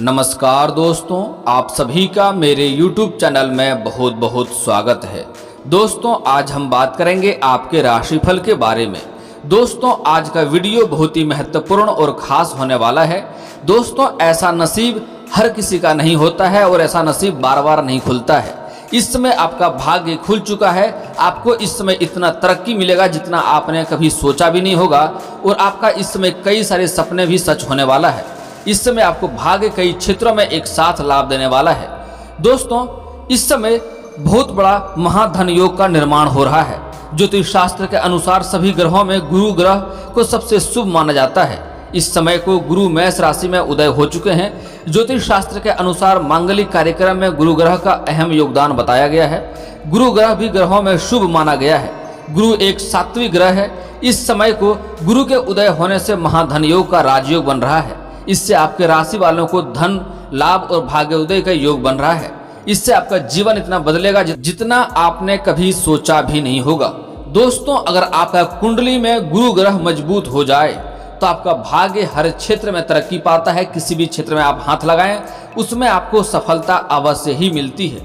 नमस्कार दोस्तों, आप सभी का मेरे YouTube चैनल में बहुत बहुत स्वागत है। दोस्तों, आज हम बात करेंगे आपके राशिफल के बारे में। दोस्तों, आज का वीडियो बहुत ही महत्वपूर्ण और खास होने वाला है। दोस्तों, ऐसा नसीब हर किसी का नहीं होता है और ऐसा नसीब बार बार नहीं खुलता है। इस समय आपका भाग्य खुल चुका है। आपको इस समय इतना तरक्की मिलेगा जितना आपने कभी सोचा भी नहीं होगा और आपका इस समय कई सारे सपने भी सच होने वाला है। इस समय आपको भाग्य कई क्षेत्रों में एक साथ लाभ देने वाला है। दोस्तों, इस समय बहुत बड़ा महाधन योग का निर्माण हो रहा है। ज्योतिष शास्त्र के अनुसार सभी ग्रहों में गुरु ग्रह को सबसे शुभ माना जाता है। इस समय को गुरु मेष राशि में उदय हो चुके हैं। ज्योतिष शास्त्र के अनुसार मांगलिक कार्यक्रम में गुरु ग्रह का अहम योगदान बताया गया है। गुरु ग्रह भी ग्रहों में शुभ माना गया है। गुरु एक सात्विक ग्रह है। इस समय को गुरु के उदय होने से महाधन योग का राजयोग बन रहा है। इससे आपके राशि वालों को धन लाभ और भाग्योदय का योग बन रहा है। इससे आपका जीवन इतना बदलेगा जितना आपने कभी सोचा भी नहीं होगा। दोस्तों, अगर आपका कुंडली में गुरु ग्रह मजबूत हो जाए तो आपका भाग्य हर क्षेत्र में तरक्की पाता है। किसी भी क्षेत्र में आप हाथ लगाएं उसमें आपको सफलता अवश्य ही मिलती है।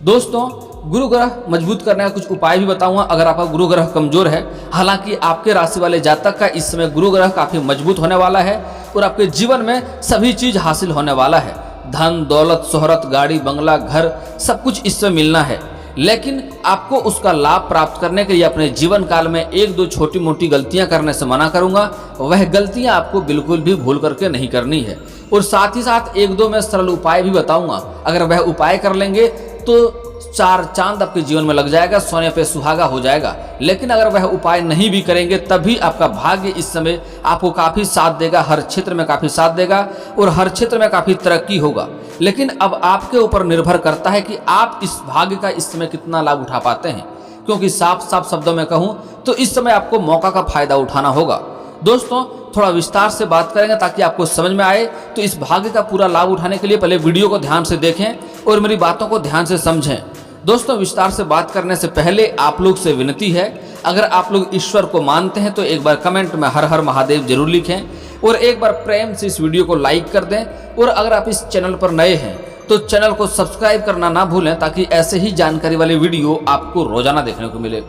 दोस्तों, गुरु ग्रह मजबूत करने का कुछ उपाय भी बताऊंगा अगर आपका गुरु ग्रह कमजोर है। हालांकि आपके राशि वाले जातक का इस समय गुरु ग्रह काफी मजबूत होने वाला है और आपके जीवन में सभी चीज हासिल होने वाला है। धन दौलत शोहरत गाड़ी बंगला घर सब कुछ इससे मिलना है। लेकिन आपको उसका लाभ प्राप्त करने के लिए अपने जीवन काल में एक दो छोटी मोटी गलतियां करने से मना करूंगा। वह गलतियां आपको बिल्कुल भी भूल करके नहीं करनी है और साथ ही साथ एक दो मैं सरल उपाय भी बताऊंगा। अगर वह उपाय कर लेंगे तो चार चांद आपके जीवन में लग जाएगा, सोने पे सुहागा हो जाएगा। लेकिन अगर वह उपाय नहीं भी करेंगे तभी आपका भाग्य इस समय आपको काफी साथ देगा, हर क्षेत्र में काफी साथ देगा और हर क्षेत्र में काफी तरक्की होगा। लेकिन अब आपके ऊपर निर्भर करता है कि आप इस भाग्य का इस समय कितना लाभ उठा पाते हैं। क्योंकि साफ साफ शब्दों में कहूं तो इस समय आपको मौका का फायदा उठाना होगा। दोस्तों, थोड़ा विस्तार से बात करेंगे ताकि आपको समझ में आए। तो इस भाग्य का पूरा लाभ उठाने के लिए पहले वीडियो को ध्यान से देखें और मेरी बातों को ध्यान से समझें। दोस्तों, विस्तार से बात करने से पहले आप लोग से विनती है, अगर आप लोग ईश्वर को मानते हैं तो एक बार कमेंट में हर हर महादेव जरूर लिखें और एक बार प्रेम से इस वीडियो को लाइक कर दें। और अगर आप इस चैनल पर नए हैं तो चैनल को सब्सक्राइब करना ना भूलें ताकि ऐसे ही जानकारी वाले वीडियो आपको रोजाना देखने को मिले।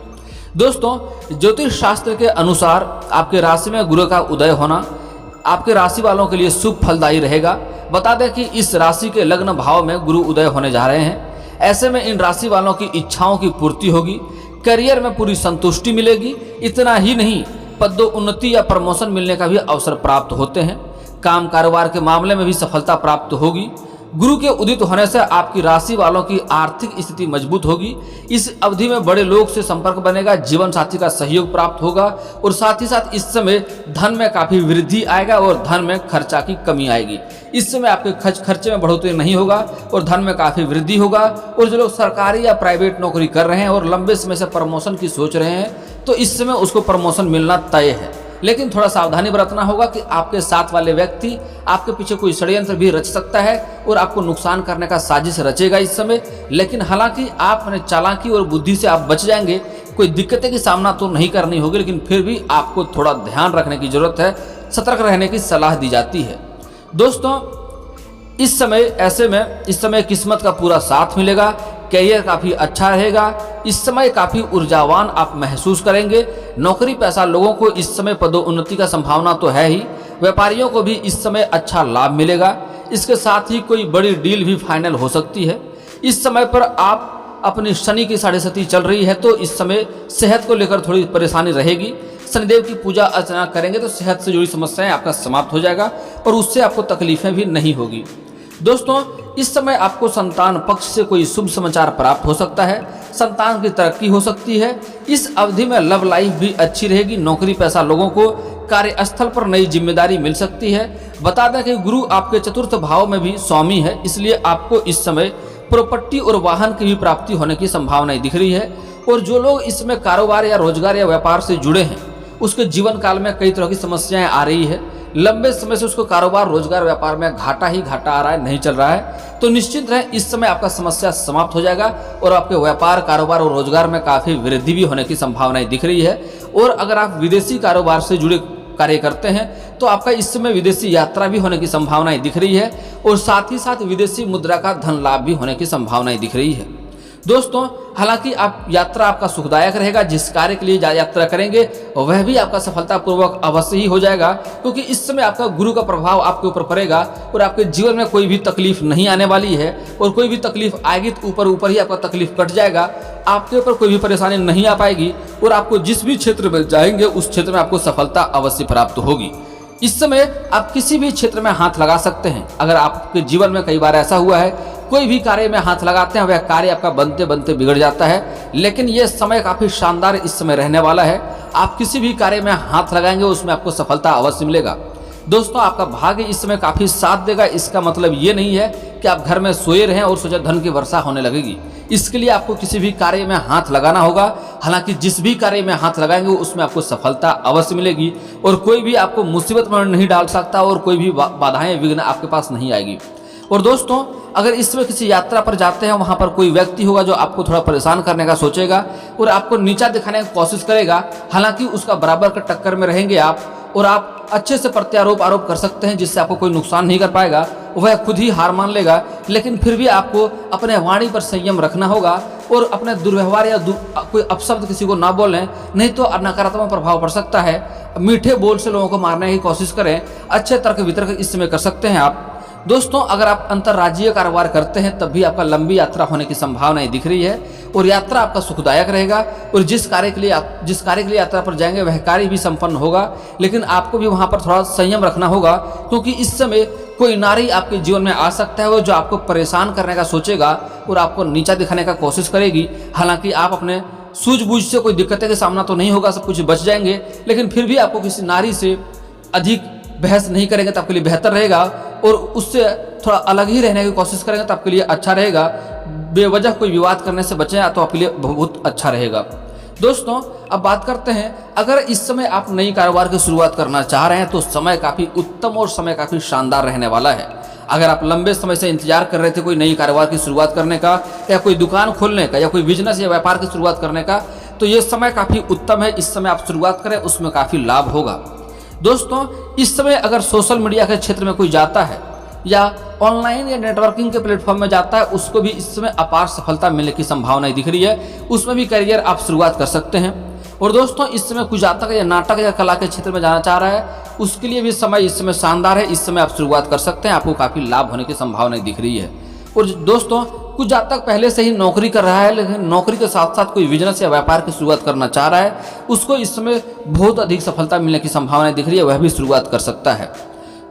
दोस्तों, ज्योतिष शास्त्र के अनुसार आपके राशि में गुरु का उदय होना आपके राशि वालों के लिए शुभ फलदायी रहेगा। बता दें कि इस राशि के लग्न भाव में गुरु उदय होने जा रहे हैं। ऐसे में इन राशि वालों की इच्छाओं की पूर्ति होगी, करियर में पूरी संतुष्टि मिलेगी। इतना ही नहीं, पदोन्नति या प्रमोशन मिलने का भी अवसर प्राप्त होते हैं। काम कारोबार के मामले में भी सफलता प्राप्त होगी। गुरु के उदित होने से आपकी राशि वालों की आर्थिक स्थिति मजबूत होगी। इस अवधि में बड़े लोग से संपर्क बनेगा, जीवन साथी का सहयोग प्राप्त होगा और साथ ही साथ इस समय धन में काफी वृद्धि आएगा और धन में खर्चा की कमी आएगी। इस समय आपके खर्चे में बढ़ोतरी नहीं होगा और धन में काफी वृद्धि होगा। और जो लोग सरकारी या प्राइवेट नौकरी कर रहे हैं और लंबे समय से प्रमोशन की सोच रहे हैं तो इस समय उसको प्रमोशन मिलना तय है। लेकिन थोड़ा सावधानी बरतना होगा कि आपके साथ वाले व्यक्ति आपके पीछे कोई षड्यंत्र भी रच सकता है और आपको नुकसान करने का साजिश रचेगा इस समय। लेकिन हालांकि आप अपने चालाकी और बुद्धि से आप बच जाएंगे। कोई दिक्कतें की सामना तो नहीं करनी होगी, लेकिन फिर भी आपको थोड़ा ध्यान रखने की जरूरत है, सतर्क रहने की सलाह दी जाती है। दोस्तों, इस समय किस्मत का पूरा साथ मिलेगा। करियर काफी अच्छा रहेगा। इस समय काफी ऊर्जावान आप महसूस करेंगे। नौकरी पेशा लोगों को इस समय पदोन्नति का संभावना तो है ही। व्यापारियों को भी इस समय अच्छा लाभ मिलेगा। इसके साथ ही कोई बड़ी डील भी फाइनल हो सकती है। इस समय पर आप अपनी शनि की 7.5 चल रही है तो इस समय सेहत को लेकर थोड़ी परेशानी रहेगी। शनिदेव की पूजा अर्चना करेंगे तो सेहत से जुड़ी समस्याएं आपका समाप्त हो जाएगा और उससे आपको तकलीफें भी नहीं होगी। दोस्तों, इस समय आपको संतान पक्ष से कोई शुभ समाचार प्राप्त हो सकता है। संतान की तरक्की हो सकती है। इस अवधि में लव लाइफ भी अच्छी रहेगी। नौकरी पेशा लोगों को कार्यस्थल पर नई जिम्मेदारी मिल सकती है। बता दें कि गुरु आपके चतुर्थ भाव में भी स्वामी है, इसलिए आपको इस समय प्रॉपर्टी और वाहन की भी प्राप्ति होने की संभावनाएं दिख रही है। और जो लोग इसमें कारोबार या रोजगार या व्यापार से जुड़े हैं उसके जीवन काल में कई तरह की समस्याएं आ रही है। लंबे समय से उसको कारोबार रोजगार व्यापार में घाटा ही घाटा आ रहा है, नहीं चल रहा है, तो निश्चित रहे इस समय आपका समस्या समाप्त हो जाएगा और आपके व्यापार कारोबार और रोजगार में काफी वृद्धि भी होने की संभावनाएं दिख रही है। और अगर आप विदेशी कारोबार से जुड़े कार्य करते हैं तो आपका इस समय विदेशी यात्रा भी होने की संभावनाएं दिख रही है और साथ ही साथ विदेशी मुद्रा का धन लाभ भी होने की संभावनाएं दिख रही है। दोस्तों हालांकि आप यात्रा आपका सुखदायक रहेगा, जिस कार्य के लिए यात्रा करेंगे वह भी आपका सफलतापूर्वक अवश्य ही हो जाएगा, क्योंकि इस समय आपका गुरु का प्रभाव आपके ऊपर पड़ेगा और आपके जीवन में कोई भी तकलीफ नहीं आने वाली है। और कोई भी तकलीफ आएगी तो ऊपर ऊपर ही आपका तकलीफ कट जाएगा, आपके ऊपर कोई भी परेशानी नहीं आ पाएगी और आपको जिस भी क्षेत्र में जाएंगे उस क्षेत्र में आपको सफलता अवश्य प्राप्त होगी। इस समय आप किसी भी क्षेत्र में हाथ लगा सकते हैं। अगर आपके जीवन में कई बार ऐसा हुआ है कोई भी कार्य में हाथ लगाते हैं वह कार्य आपका बनते बनते बिगड़ जाता है, लेकिन यह समय काफी शानदार इस समय रहने वाला है। आप किसी भी कार्य में हाथ लगाएंगे उसमें आपको सफलता अवश्य मिलेगा। दोस्तों आपका भाग्य इस समय काफी साथ देगा। इसका मतलब ये नहीं है कि आप घर में सोए रहें और सोचे धन की वर्षा होने लगेगी। इसके लिए आपको किसी भी कार्य में हाथ लगाना होगा। हालांकि जिस भी कार्य में हाथ लगाएंगे उसमें आपको सफलता अवश्य मिलेगी और कोई भी आपको मुसीबत में नहीं डाल सकता और कोई भी बाधाएं विघ्न आपके पास नहीं आएगी। और दोस्तों अगर इस समय किसी यात्रा पर जाते हैं वहां पर कोई व्यक्ति होगा जो आपको थोड़ा परेशान करने का सोचेगा और आपको नीचा दिखाने की कोशिश करेगा, हालांकि उसका बराबर का टक्कर में रहेंगे आप और आप अच्छे से प्रत्यारोप आरोप कर सकते हैं जिससे आपको कोई नुकसान नहीं कर पाएगा। वह खुद ही हार मान लेगा, लेकिन फिर भी आपको अपने वाणी पर संयम रखना होगा और अपने दुर्व्यवहार या कोई अपशब्द किसी को ना बोलें, नहीं तो नकारात्मक प्रभाव पड़ सकता है। मीठे बोल से लोगों को मारने की कोशिश करें, अच्छे तर्क वितर्क इस समय कर सकते हैं आप। दोस्तों अगर आप अंतर्राज्यीय कारोबार करते हैं तब भी आपका लंबी यात्रा होने की संभावनाएं दिख रही है और यात्रा आपका सुखदायक रहेगा और जिस कार्य के लिए यात्रा पर जाएंगे वह कार्य भी संपन्न होगा, लेकिन आपको भी वहां पर थोड़ा संयम रखना होगा, क्योंकि इस समय कोई नारी आपके जीवन में आ सकता है वो जो आपको परेशान करने का सोचेगा और आपको नीचा दिखाने का कोशिश करेगी। हालांकि आप अपने सूझबूझ से कोई दिक्कतें का सामना तो नहीं होगा, सब कुछ बच जाएंगे, लेकिन फिर भी आपको किसी नारी से अधिक बहस नहीं करेंगे तो आपके लिए बेहतर रहेगा और उससे थोड़ा अलग ही रहने की कोशिश करेंगे तो आपके लिए अच्छा रहेगा। बेवजह कोई विवाद करने से बचें तो आपके लिए बहुत अच्छा रहेगा। दोस्तों अब बात करते हैं, अगर इस समय आप नई कारोबार की शुरुआत करना चाह रहे हैं तो समय काफ़ी उत्तम और समय काफ़ी शानदार रहने वाला है। अगर आप लंबे समय से इंतजार कर रहे थे कोई नई कारोबार की शुरुआत करने का या कोई दुकान खोलने का या कोई बिजनेस या व्यापार की शुरुआत करने का, तो ये समय काफ़ी उत्तम है। इस समय आप शुरुआत करें, उसमें काफ़ी लाभ होगा। दोस्तों इस समय अगर सोशल मीडिया के क्षेत्र में कोई जाता है या ऑनलाइन या नेटवर्किंग के प्लेटफॉर्म में जाता है उसको भी इस समय अपार सफलता मिलने की संभावनाएं दिख रही है, उसमें भी करियर आप शुरुआत कर सकते हैं। और दोस्तों इस समय कोई जातक या नाटक या कला के क्षेत्र में जाना चाह रहा है उसके लिए भी समय इस समय शानदार है। इस समय आप शुरुआत कर सकते हैं, आपको काफ़ी लाभ होने की संभावनाएं दिख रही है। और दोस्तों कुछ जातक पहले से ही नौकरी कर रहा है लेकिन नौकरी के साथ साथ कोई बिजनेस या व्यापार की शुरुआत करना चाह रहा है, उसको इस समय बहुत अधिक सफलता मिलने की संभावनाएं दिख रही है, वह भी शुरुआत कर सकता है।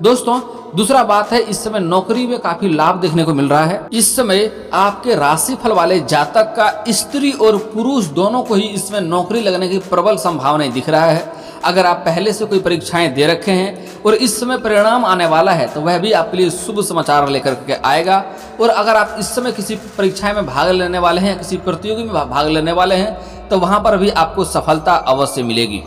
दोस्तों दूसरा बात है, इस समय नौकरी में काफी लाभ देखने को मिल रहा है। इस समय आपके राशिफल वाले जातक का स्त्री और पुरुष दोनों को ही इसमें नौकरी लगने की प्रबल संभावनाएं दिख रहा है। अगर आप पहले से कोई परीक्षाएं दे रखे हैं और इस समय परिणाम आने वाला है तो वह भी आपके लिए शुभ समाचार लेकर के आएगा। और अगर आप इस समय किसी परीक्षाएं में भाग लेने वाले हैं, किसी प्रतियोगी में भाग लेने वाले हैं, तो वहां पर भी आपको सफलता अवश्य मिलेगी।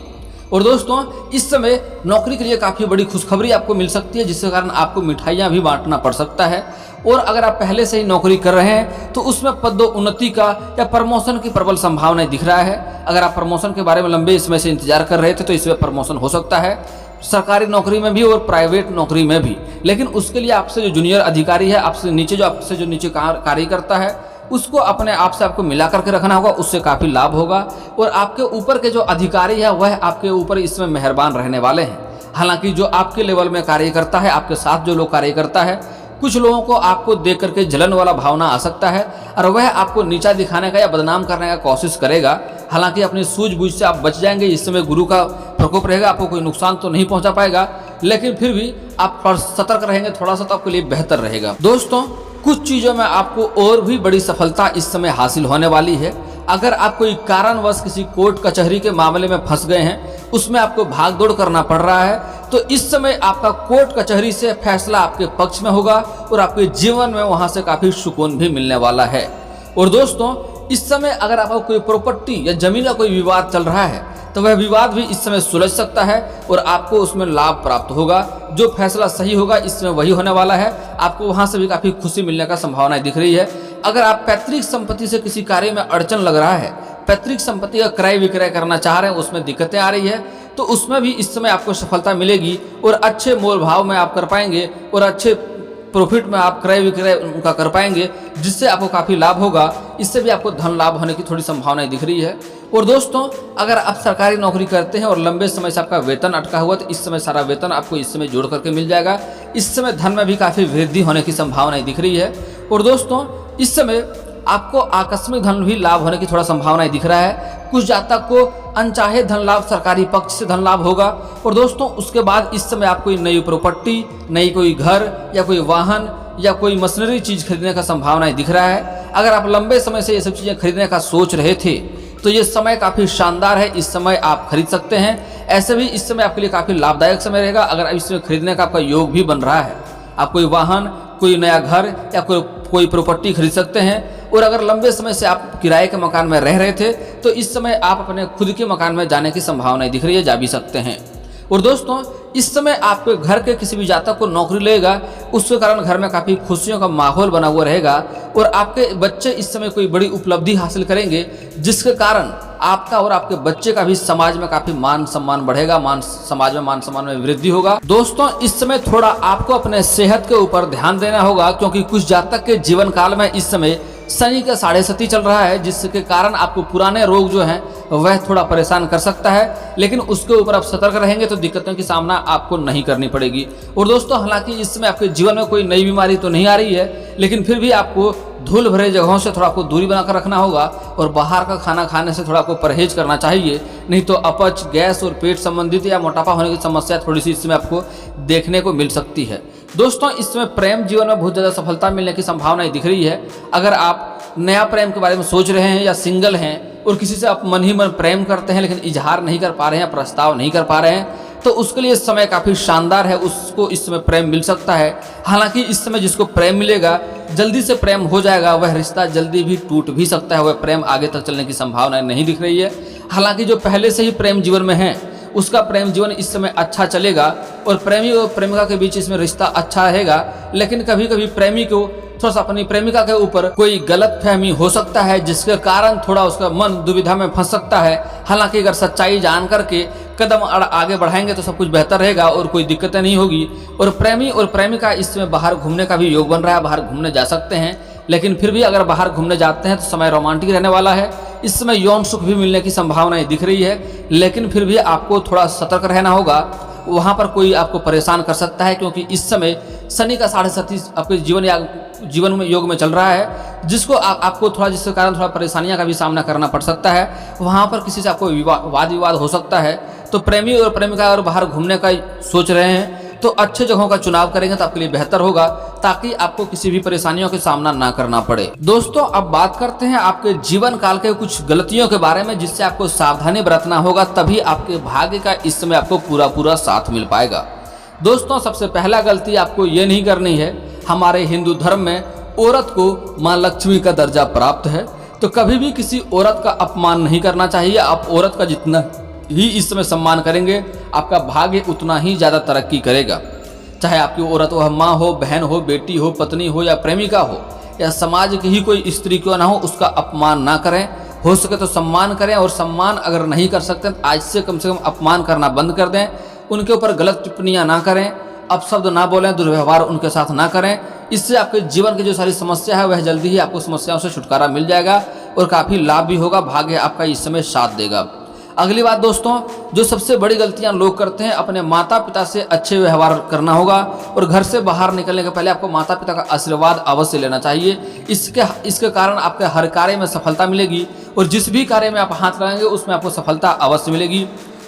और दोस्तों इस समय नौकरी के लिए काफ़ी बड़ी खुशखबरी आपको मिल सकती है, जिसके कारण आपको मिठाइयाँ भी बांटना पड़ सकता है। और अगर आप पहले से ही नौकरी कर रहे हैं तो उसमें पदोन्नति का या प्रमोशन की प्रबल संभावनाएं दिख रहा है। अगर आप प्रमोशन के बारे में लंबे समय से इंतजार कर रहे थे तो इसमें प्रमोशन हो सकता है, सरकारी नौकरी में भी और प्राइवेट नौकरी में भी। लेकिन उसके लिए आपसे जो जूनियर अधिकारी है, आपसे नीचे कार्य करता है, उसको अपने आप से आपको मिला करके रखना होगा, उससे काफ़ी लाभ होगा। और आपके ऊपर के जो अधिकारी है वह आपके ऊपर इसमें मेहरबान रहने वाले हैं। हालांकि जो आपके लेवल में कार्य करता है, आपके साथ जो लोग कार्य करता है, कुछ लोगों को आपको देख करके जलन वाला भावना आ सकता है और वह आपको नीचा दिखाने का या बदनाम करने का कोशिश करेगा। हालांकि अपनी सूझबूझ से आप बच जाएंगे। इस समय गुरु का प्रकोप रहेगा, आपको कोई नुकसान तो नहीं पहुंचा पाएगा, लेकिन फिर भी आप सतर्क रहेंगे थोड़ा सा तो आपके लिए बेहतर रहेगा। दोस्तों कुछ चीज़ों में आपको और भी बड़ी सफलता इस समय हासिल होने वाली है। अगर आप कोई कारणवश किसी कोर्ट कचहरी के मामले में फंस गए हैं, उसमें आपको भाग दौड़ करना पड़ रहा है, तो इस समय आपका कोर्ट कचहरी से फैसला आपके पक्ष में होगा और आपके जीवन में वहां से काफ़ी सुकून भी मिलने वाला है। और दोस्तों इस समय अगर आपका कोई प्रॉपर्टी या जमीन का कोई विवाद चल रहा है तो वह विवाद भी इस समय सुलझ सकता है और आपको उसमें लाभ प्राप्त होगा। जो फैसला सही होगा इस समय वही होने वाला है, आपको वहां से भी काफ़ी खुशी मिलने का संभावना दिख रही है। अगर आप पैतृक संपत्ति से किसी कार्य में अड़चन लग रहा है, पैतृक संपत्ति का क्रय विक्रय करना चाह रहे हैं, उसमें दिक्कतें आ रही है, तो उसमें भी इस समय आपको सफलता मिलेगी और अच्छे मोल भाव में आप कर पाएंगे और अच्छे प्रॉफिट में आप क्रय विक्रय उनका कर पाएंगे, जिससे आपको काफ़ी लाभ होगा। इससे भी आपको धन लाभ होने की थोड़ी संभावनाएं दिख रही है। और दोस्तों, अगर आप सरकारी नौकरी करते हैं और लंबे समय से आपका वेतन अटका हुआ, तो इस समय सारा वेतन आपको इस समय जोड़ करके मिल जाएगा। इस समय धन में भी काफ़ी वृद्धि होने की संभावनाएं दिख रही है। और दोस्तों, इस समय आपको आकस्मिक धन भी लाभ होने की थोड़ा संभावनाएं दिख रहा है। कुछ जातक को अनचाहे धन लाभ सरकारी पक्ष से धन लाभ होगा। और दोस्तों, उसके बाद इस समय आप कोई नई प्रॉपर्टी, नई कोई घर या कोई वाहन या कोई मशीनरी चीज खरीदने का संभावनाएं दिख रहा है। अगर आप लंबे समय से ये सब चीजें खरीदने का सोच रहे थे तो ये समय काफी शानदार है, इस समय आप खरीद सकते हैं। ऐसे भी इस समय आपके लिए काफी लाभदायक समय रहेगा अगर इसमें खरीदने का आपका योग भी बन रहा है। आप कोई वाहन, कोई नया घर या कोई प्रॉपर्टी खरीद सकते हैं। और अगर लंबे समय से आप किराए के मकान में रह रहे थे तो इस समय आप अपने खुद के मकान में जाने की संभावनाएं दिख रही है, जा भी सकते हैं। और दोस्तों, इस समय आपके घर के किसी भी जातक को नौकरी लेगा, उसके कारण घर में काफ़ी खुशियों का माहौल बना हुआ रहेगा। और आपके बच्चे इस समय कोई बड़ी उपलब्धि हासिल करेंगे, जिसके कारण आपका और आपके बच्चे का भी समाज में काफ़ी मान सम्मान बढ़ेगा, समाज में मान सम्मान में वृद्धि होगा। दोस्तों, इस समय थोड़ा आपको अपने सेहत के ऊपर ध्यान देना होगा, क्योंकि कुछ जातक के जीवन काल में इस समय शनि का 6.5 चल रहा है, जिसके कारण आपको पुराने रोग जो हैं वह थोड़ा परेशान कर सकता है। लेकिन उसके ऊपर आप सतर्क रहेंगे तो दिक्कतों की सामना आपको नहीं करनी पड़ेगी। और दोस्तों, हालांकि इस समय आपके जीवन में कोई नई बीमारी तो नहीं आ रही है, लेकिन फिर भी आपको धूल भरे जगहों से थोड़ा आपको दूरी बनाकर रखना होगा और बाहर का खाना खाने से थोड़ा आपको परहेज करना चाहिए। नहीं तो अपच, गैस और पेट संबंधित या मोटापा होने की समस्या थोड़ी सी इसमें आपको देखने को मिल सकती है। दोस्तों, इस समय प्रेम जीवन में बहुत ज़्यादा सफलता मिलने की संभावनाएं दिख रही है। अगर आप नया प्रेम के बारे में सोच रहे हैं या सिंगल हैं और किसी से आप मन ही मन प्रेम करते हैं लेकिन इजहार नहीं कर पा रहे हैं, प्रस्ताव नहीं कर पा रहे हैं, तो उसके लिए समय काफ़ी शानदार है, उसको इस समय प्रेम मिल सकता है। हालांकि इस समय जिसको प्रेम मिलेगा जल्दी से प्रेम हो जाएगा, वह रिश्ता जल्दी भी टूट भी सकता है, वह प्रेम आगे तक चलने की संभावना नहीं दिख रही है। हालांकि जो पहले से ही प्रेम जीवन में है उसका प्रेम जीवन इस समय अच्छा चलेगा और प्रेमी और प्रेमिका के बीच इसमें रिश्ता अच्छा रहेगा। लेकिन कभी कभी प्रेमी को थोड़ा सा अपनी प्रेमिका के ऊपर कोई गलत फहमी हो सकता है, जिसके कारण थोड़ा उसका मन दुविधा में फंस सकता है। हालांकि अगर सच्चाई जान करके कदम आगे बढ़ाएंगे तो सब कुछ बेहतर रहेगा और कोई दिक्कतें नहीं होगी। और प्रेमी और प्रेमिका इस समय बाहर घूमने का भी योग बन रहा है, बाहर घूमने जा सकते हैं। लेकिन फिर भी अगर बाहर घूमने जाते हैं तो समय रोमांटिक रहने वाला है। इस समय यौन सुख भी मिलने की संभावनाएं दिख रही है, लेकिन फिर भी आपको थोड़ा सतर्क रहना होगा। वहाँ पर कोई आपको परेशान कर सकता है, क्योंकि इस समय शनि का 7.5 आपके जीवन में योग में चल रहा है, जिसको आपको थोड़ा, जिसके कारण थोड़ा परेशानियां का भी सामना करना पड़ सकता है। वहाँ पर किसी से आपको वाद विवाद हो सकता है। तो प्रेमी और प्रेमिका अगर बाहर घूमने का सोच रहे हैं तो अच्छे जगहों का चुनाव करेंगे तो आपके लिए बेहतर होगा, ताकि आपको किसी भी परेशानियों का सामना ना करना पड़े। दोस्तों, अब बात करते हैं आपके जीवन काल के कुछ गलतियों के बारे में, जिससे आपको सावधानी बरतना होगा, तभी आपके भाग्य का इस समय आपको पूरा साथ मिल पाएगा। दोस्तों, सबसे पहला गलती आपको ये नहीं करनी है। हमारे हिंदू धर्म में औरत को माँ लक्ष्मी का दर्जा प्राप्त है, तो कभी भी किसी औरत का अपमान नहीं करना चाहिए। आप औरत का जितना ही इस समय सम्मान करेंगे, आपका भाग्य उतना ही ज़्यादा तरक्की करेगा। चाहे आपकी औरत वह माँ हो, बहन हो, बेटी हो, पत्नी हो या प्रेमिका हो या समाज की ही कोई स्त्री क्यों ना हो, उसका अपमान ना करें। हो सके तो सम्मान करें, और सम्मान अगर नहीं कर सकते तो आज से कम अपमान करना बंद कर दें। उनके ऊपर गलत टिप्पणियाँ ना करें, अपशब्द ना बोलें, दुर्व्यवहार उनके साथ ना करें। इससे आपके जीवन की जो सारी समस्या है वह जल्दी ही आपको समस्याओं से छुटकारा मिल जाएगा और काफ़ी लाभ भी होगा। भाग्य आपका इस समय साथ देगा। अगली बात दोस्तों, जो सबसे बड़ी गलतियां लोग करते हैं, अपने माता पिता से अच्छे व्यवहार करना होगा और घर से बाहर निकलने के पहले आपको माता पिता का आशीर्वाद अवश्य लेना चाहिए। इसके कारण आपके हर कार्य में सफलता मिलेगी और जिस भी कार्य में आप हाथ लगाएंगे उसमें आपको सफलता अवश्य मिलेगी।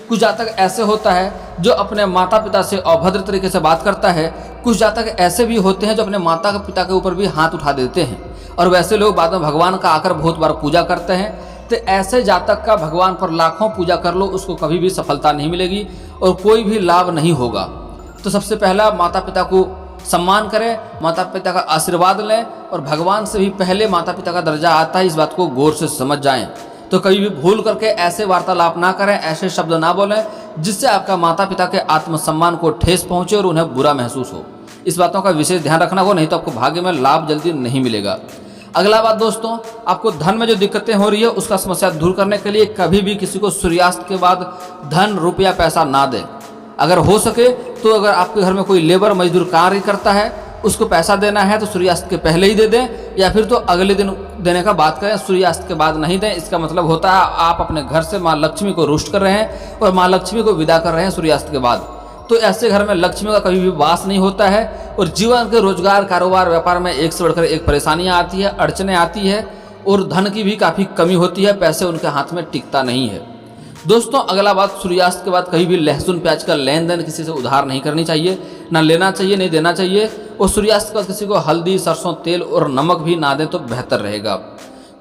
कुछ जातक ऐसे होता है जो अपने माता पिता से अभद्र तरीके से बात करता है। कुछ जातक ऐसे भी होते हैं जो अपने माता पिता के ऊपर भी हाथ उठा देते हैं, और वैसे लोग बाद में भगवान का आकर बहुत बार पूजा करते हैं। तो ऐसे जातक का भगवान पर लाखों पूजा कर लो, उसको कभी भी सफलता नहीं मिलेगी और कोई भी लाभ नहीं होगा। तो सबसे पहला माता पिता को सम्मान करें, माता पिता का आशीर्वाद लें, और भगवान से भी पहले माता पिता का दर्जा आता है, इस बात को गौर से समझ जाएं। तो कभी भी भूल करके ऐसे वार्तालाप ना करें, ऐसे शब्द ना बोलें जिससे आपका माता पिता के आत्मसम्मान को ठेस पहुंचे और उन्हें बुरा महसूस हो। इस बातों का विशेष ध्यान रखना हो, नहीं तो आपको भाग्य में लाभ जल्दी नहीं मिलेगा। अगला बात दोस्तों, आपको धन में जो दिक्कतें हो रही है उसका समस्या दूर करने के लिए कभी भी किसी को सूर्यास्त के बाद धन रुपया पैसा ना दें। अगर हो सके तो अगर आपके घर में कोई लेबर मजदूर कार्य करता है उसको पैसा देना है तो सूर्यास्त के पहले ही दे दें, या फिर तो अगले दिन देने का बात करें, सूर्यास्त के बाद नहीं दें। इसका मतलब होता है आप अपने घर से माँ लक्ष्मी को रुष्ट कर रहे हैं और माँ लक्ष्मी को विदा कर रहे हैं सूर्यास्त के बाद। तो ऐसे घर में लक्ष्मी का कभी भी वास नहीं होता है और जीवन के रोजगार कारोबार व्यापार में एक से बढ़कर एक परेशानियां आती है, अड़चने आती है और धन की भी काफ़ी कमी होती है, पैसे उनके हाथ में टिकता नहीं है। दोस्तों अगला बात, सूर्यास्त के बाद कभी भी लहसुन प्याज का लेन देन किसी से उधार नहीं करनी चाहिए, ना लेना चाहिए, नहीं देना चाहिए। और सूर्यास्त के बाद किसी को हल्दी, सरसों तेल और नमक भी ना दें तो बेहतर रहेगा।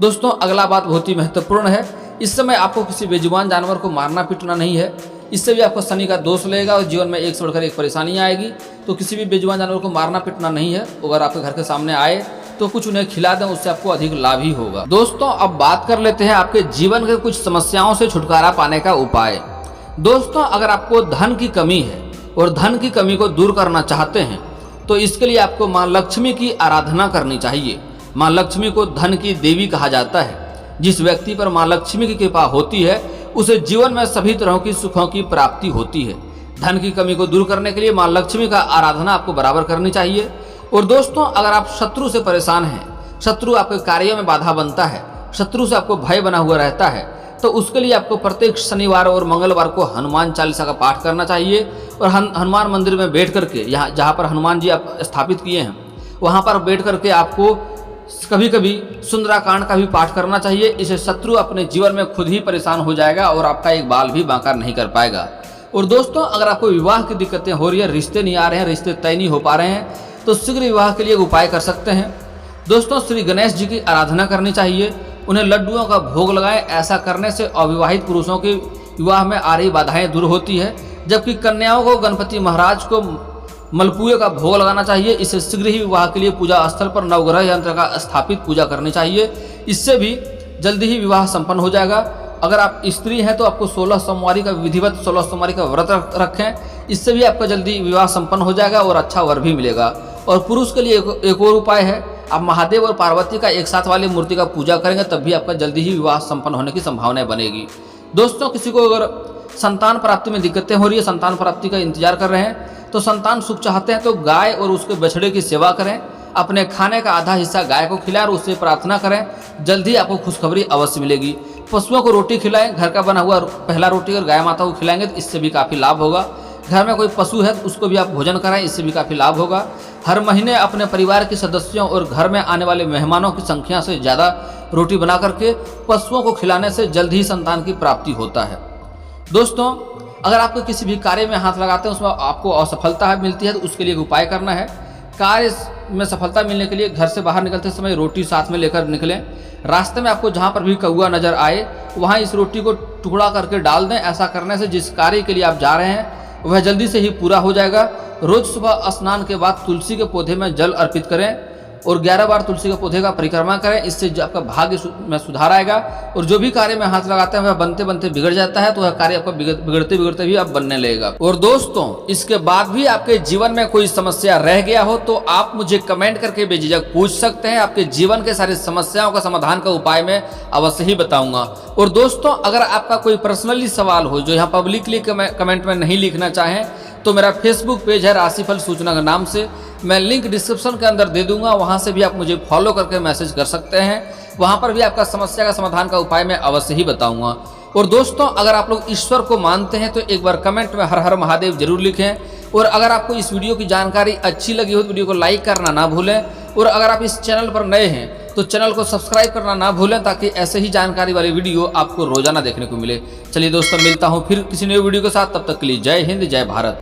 दोस्तों अगला बात बहुत ही महत्वपूर्ण है, इस समय आपको किसी बेजुबान जानवर को मारना पीटना नहीं है, इससे भी आपको शनि का दोष लगेगा और जीवन में एक से बढ़कर एक परेशानी आएगी। तो किसी भी बेजुबान जानवर को मारना पीटना नहीं है। अगर आपके घर के सामने आए तो कुछ उन्हें खिला दें, उससे आपको अधिक लाभ ही होगा। दोस्तों अब बात कर लेते हैं आपके जीवन के कुछ समस्याओं से छुटकारा पाने का उपाय। दोस्तों अगर आपको धन की कमी है और धन की कमी को दूर करना चाहते हैं तो इसके लिए आपको माँ लक्ष्मी की आराधना करनी चाहिए। माँ लक्ष्मी को धन की देवी कहा जाता है। जिस व्यक्ति पर माँ लक्ष्मी की कृपा होती है उसे जीवन में सभी तरह की सुखों की प्राप्ति होती है। धन की कमी को दूर करने के लिए माँ लक्ष्मी का आराधना आपको बराबर करनी चाहिए। और दोस्तों अगर आप शत्रु से परेशान हैं, शत्रु आपके कार्यों में बाधा बनता है, शत्रु से आपको भय बना हुआ रहता है, तो उसके लिए आपको प्रत्येक शनिवार और मंगलवार को हनुमान चालीसा का पाठ करना चाहिए। और हनुमान मंदिर में बैठ करके, यहाँ जहाँ पर हनुमान जी आप स्थापित किए हैं वहाँ पर बैठ करके आपको कभी कभी सुंदराकांड का भी पाठ करना चाहिए। इससे शत्रु अपने जीवन में खुद ही परेशान हो जाएगा और आपका एक बाल भी बांका नहीं कर पाएगा। और दोस्तों अगर आपको विवाह की दिक्कतें हो रही है, रिश्ते नहीं आ रहे हैं, रिश्ते तय नहीं हो पा रहे हैं, तो शीघ्र विवाह के लिए एक उपाय कर सकते हैं। दोस्तों श्री गणेश जी की आराधना करनी चाहिए, उन्हें लड्डुओं का भोग लगाएं। ऐसा करने से अविवाहित पुरुषों के विवाह में आ रही बाधाएं दूर होती है, जबकि कन्याओं को गणपति महाराज को मलपुए का भोग लगाना चाहिए। इससे शीघ्र ही विवाह के लिए पूजा स्थल पर नवग्रह यंत्र का स्थापित पूजा करनी चाहिए, इससे भी जल्दी ही विवाह संपन्न हो जाएगा। अगर आप स्त्री हैं तो आपको 16 सोमवारी का विधिवत 16 सोमवारी का व्रत रखें, इससे भी आपका जल्दी विवाह संपन्न हो जाएगा और अच्छा वर भी मिलेगा। और पुरुष के लिए एक और उपाय है, आप महादेव और पार्वती का एक साथ वाली मूर्ति का पूजा करेंगे तब भी आपका जल्दी ही विवाह संपन्न होने की संभावना बनेगी। दोस्तों किसी को अगर संतान प्राप्ति में दिक्कतें हो रही है, संतान प्राप्ति का इंतजार कर रहे हैं, तो संतान सुख चाहते हैं तो गाय और उसके बछड़े की सेवा करें, अपने खाने का आधा हिस्सा गाय को खिलाएं और उससे प्रार्थना करें, जल्दी आपको खुशखबरी अवश्य मिलेगी। पशुओं को रोटी खिलाएं, घर का बना हुआ पहला रोटी और गाय माता को खिलाएंगे तो इससे भी काफ़ी लाभ होगा। घर में कोई पशु है तो उसको भी आप भोजन कराएं, इससे भी काफ़ी लाभ होगा। हर महीने अपने परिवार के सदस्यों और घर में आने वाले मेहमानों की संख्या से ज़्यादा रोटी बना करके पशुओं को खिलाने से जल्द ही संतान की प्राप्ति होता है। दोस्तों अगर आपको किसी भी कार्य में हाथ लगाते हैं उसमें आपको असफलता मिलती है तो उसके लिए एक उपाय करना है। कार्य में सफलता मिलने के लिए घर से बाहर निकलते समय रोटी साथ में लेकर निकलें। रास्ते में आपको जहाँ पर भी कौवा नजर आए वहाँ इस रोटी को टुकड़ा करके डाल दें। ऐसा करने से जिस कार्य के लिए आप जा रहे हैं वह जल्दी से ही पूरा हो जाएगा। रोज सुबह स्नान के बाद तुलसी के पौधे में जल अर्पित करें और 11 बार तुलसी के पौधे का परिक्रमा करें, इससे आपका भाग्य में सुधार आएगा। और जो भी कार्य में हाथ लगाते हैं वह बनते बनते बिगड़ जाता है, तो वह कार्य आपका बिगड़ते बिगड़ते भी अब बनने लगेगा। और दोस्तों इसके बाद भी आपके जीवन में कोई समस्या रह गया हो तो आप मुझे कमेंट करके बेझिझक पूछ सकते हैं। आपके जीवन के सारी समस्याओं का समाधान का उपाय मैं अवश्य ही बताऊंगा। और दोस्तों अगर आपका कोई पर्सनली सवाल हो जो यहाँ पब्लिकली कमेंट में नहीं लिखना चाहें तो मेरा फेसबुक पेज है राशिफल सूचना के नाम से, मैं लिंक डिस्क्रिप्शन के अंदर दे दूंगा, वहां से भी आप मुझे फॉलो करके मैसेज कर सकते हैं। वहां पर भी आपका समस्या का समाधान का उपाय मैं अवश्य ही बताऊंगा। और दोस्तों अगर आप लोग ईश्वर को मानते हैं तो एक बार कमेंट में हर हर महादेव जरूर लिखें। और अगर आपको इस वीडियो की जानकारी अच्छी लगी हो तो वीडियो को लाइक करना ना भूलें। और अगर आप इस चैनल पर नए हैं तो चैनल को सब्सक्राइब करना ना भूलें, ताकि ऐसे ही जानकारी वाली वीडियो आपको रोजाना देखने को मिले। चलिए दोस्तों मिलता हूँ फिर किसी नई वीडियो के साथ, तब तक के लिए जय हिंद जय भारत।